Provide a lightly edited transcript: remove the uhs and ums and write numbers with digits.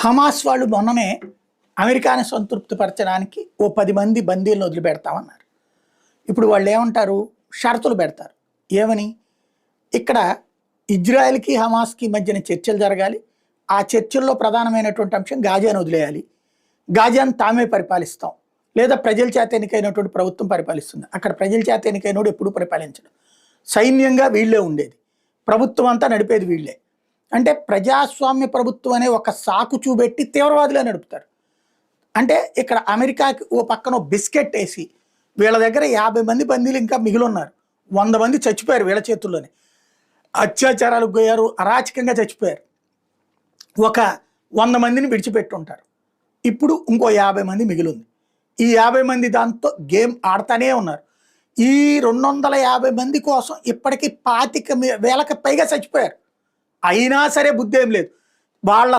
Hamas వాళ్ళు మొన్ననే అమెరికాని సంతృప్తిపరచడానికి ఓ 10 మంది బందీలను వదిలిపెడతామన్నారు. ఇప్పుడు వాళ్ళు ఏమంటారు? షరతులు పెడతారు. ఏమని? ఇక్కడ ఇజ్రాయెల్‌కి, హమాస్‌కి మధ్యన చర్చలు జరగాలి. ఆ చర్చల్లో ప్రధానమైనటువంటి అంశం గాజాను వదిలేయాలి. గాజాను తామే పరిపాలిస్తాం. లేదా ప్రజల చేత ఎన్నికైనటువంటి ప్రభుత్వం పరిపాలిస్తుంది. అక్కడ ప్రజల చేత ఎన్నికైనోడు ఎప్పుడూ పరిపాలించడు. సైన్యంగా వీళ్ళే ఉండేది. ప్రభుత్వం అంతా నడిపేది వీళ్ళే. అంటే ప్రజాస్వామ్య ప్రభుత్వం అనే ఒక సాకు చూపెట్టి తీవ్రవాదులే నడుపుతారు. అంటే ఇక్కడ అమెరికాకి ఓ పక్కన బిస్కెట్ వేసి వీళ్ళ దగ్గర 50 మంది బందీలు ఇంకా మిగిలి ఉన్నారు. 100 మంది చచ్చిపోయారు వీళ్ళ చేతుల్లోనే. అత్యాచారాలకు పోయారు, అరాచకంగా చచ్చిపోయారు. ఒక 100 మందిని విడిచిపెట్టి ఉంటారు. ఇప్పుడు ఇంకో 50 మంది మిగిలింది. ఈ 50 మంది దాంతో గేమ్ ఆడుతూనే ఉన్నారు. ఈ 250 మంది కోసం ఇప్పటికీ 25,000కి పైగా చచ్చిపోయారు. అయినా సరే బుద్ధి ఏం లేదు. వాళ్ళ